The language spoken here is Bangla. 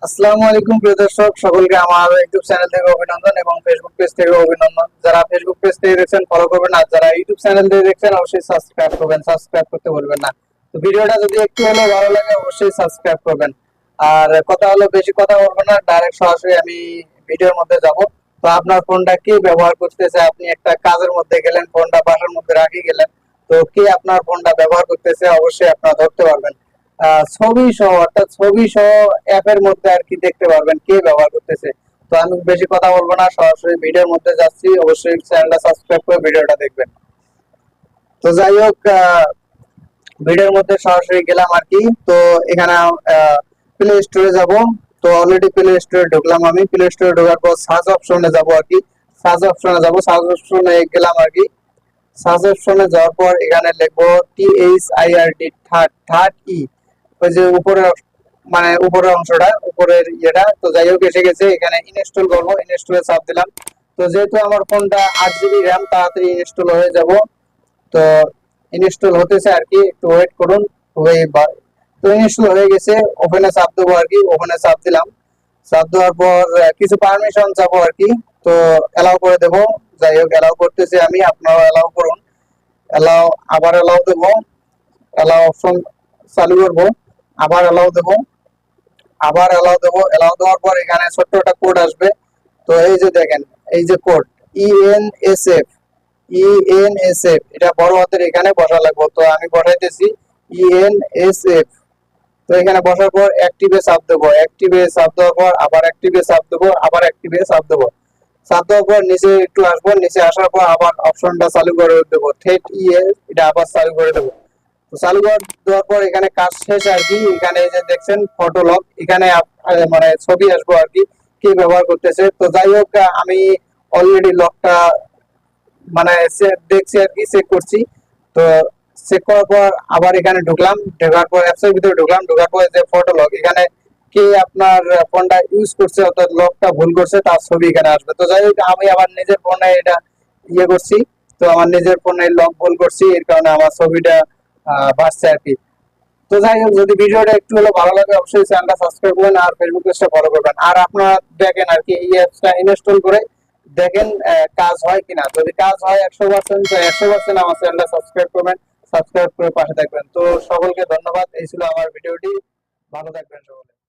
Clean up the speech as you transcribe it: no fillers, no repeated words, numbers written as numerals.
আসসালামু আলাইকুম প্রিয় দর্শক, সকলকে আমার ইউটিউব চ্যানেল থেকে অভিনন্দন এবং ফেসবুক পেজ থেকে অভিনন্দন। যারা ফেসবুক পেজ থেকে দেখছেন ফলো করবেন, আর যারা ইউটিউব চ্যানেল থেকে দেখছেন অবশ্যই সাবস্ক্রাইব করবেন, সাবস্ক্রাইব করতে ভুলবেন না। তো ভিডিওটা যদি একটু হলেও ভালো লাগে অবশ্যই সাবস্ক্রাইব করবেন। আর কথা হলো, বেশি কথা বলবো না, ডাইরেক্ট সরাসরি আমি ভিডিওর মধ্যে যাব। তো আপনার ফোনটা কি ব্যবহার করতেছে, আপনি একটা কাজের মধ্যে গেলেন, ফোনটা বাসার মধ্যে রাখি গেলেন, তো কি আপনার ফোনটা ব্যবহার করতেছে অবশ্যই আপনারা ধরতে পারবেন। ছবি সহ, অর্থাৎ ছবি সহ অ্যাপের মধ্যে আর কি দেখতে পারবেন কে ব্যবহার করতেছে। তো আমি বেশি কথা বলবো না, সরাসরি ভিডিওর মধ্যে যাচ্ছি। অবশ্যই চ্যানেলটা সাবস্ক্রাইব করে ভিডিওটা দেখবেন। তো যাই হোক, ভিডিওর মধ্যে সরাসরি গেলাম আর কি। তো এখানে প্লে স্টোরে যাব। তো অলরেডি প্লে স্টোরে ঢুকলাম। আমি প্লে স্টোরে ঢোকার পর সার্চ অপশনে যাব আর কি। সার্চ অপশনে যাব, সার্চ অপশনে গেলাম আর কি। সার্চ অপশনে যাওয়ার পর এখানে লিখবো THIRD, থার্ড, থার্ড ই, ওই যে উপরের, মানে উপরের অংশটা, উপরের ইয়েটা। তো যাই হোক, এসে গেছে। এখানে ইনস্টল করবো, ইনস্টলে চাপ দিলাম। তো যেহেতু আমার ফোনটা 8 GB র্যাম, তাড়াতাড়ি ইনস্টল হয়ে যাব। তো ইনস্টল হতেছে আর কি, একটু ওয়েট করুন। তো ইনস্টল হয়ে গেছে। ওপেনে চাপ দেবো আর কি, ওপেনে চাপ দিলাম। চাপ দেওয়ার পর কিছু পারমিশন চাবো আর কি। তো অ্যালাউ করে দেবো। যাই হোক, অ্যালাউ করতেছি আমি, আপনারাও অ্যালাউ করুন। অ্যালাউ, আবার অ্যালাউ দেবো। অ্যালাউ অপশন চালু করবো, আবার অ্যালাউ দেবো, আবার অ্যালাউ দেবো। অ্যালাউ দেওয়ার পর এখানে ছোট্ট একটা কোড আসবে। তো এই যে দেখেন, এই যে কোড ENSF, ENSF এটা বড় হাতের এখানে বসা লাগবে। তো আমি বসাইতেছি ENSF। তো এখানে বসার পর অ্যাক্টিভে চাপ দেবো, অ্যাক্টিভে চাপ দেওয়ার পর আবার অ্যাক্টিভে চাপ দেবো, আবার অ্যাক্টিভে চাপ দেবো। চাপ দেওয়ার পর নিচে একটু আসবো, নিচে আসার পর আবার অপশনটা চালু করে দেবো, থ্রেড এটা আবার চালু করে দেবো। তো চালু করে দেওয়ার পর এখানে কাজ শেষ আর কি। এখানে এই যে দেখছেন ফটো লক, এখানে মানে ছবি আসবো আর কি, কে ব্যবহার করতেছে। তো যাই হোক, আমি অলরেডি লকটা মানে দেখছি আর কি, চেক করছি। তো চেক করার পর আবার এখানে ঢুকলাম, ঢোকার পর অ্যাপস এর ভিতরে ঢুকলাম। ঢোকার পর যে ফটো লক, এখানে কে আপনার ফোনটা ইউজ করছে, অর্থাৎ লকটা ভুল করছে, তার ছবি এখানে আসবে। তো যাই হোক, আমি আবার নিজের ফোনে এটা ইয়ে করছি। তো আমার নিজের ফোনে লক ভুল করছি, এর কারণে আমার ছবিটা বাড়ছে আর কি। তো যাই হোক, যদি ভিডিওটা একটু হলে ভালো লাগে অবশ্যই চ্যানেলটা সাবস্ক্রাইব করবেন আর ফেসবুক পেজটা ফলো করবেন। আর আপনারা দেখেন আর কি, এই অ্যাপসটা ইনস্টল করে দেখেন কাজ হয় কিনা। যদি কাজ হয় 100%, তো 100% আমার চ্যানেলটা সাবস্ক্রাইব করবেন, সাবস্ক্রাইব করে পাশে থাকবেন। তো সকলকে ধন্যবাদ। এই ছিল আমার ভিডিওটি। ভালো থাকবেন সকলে।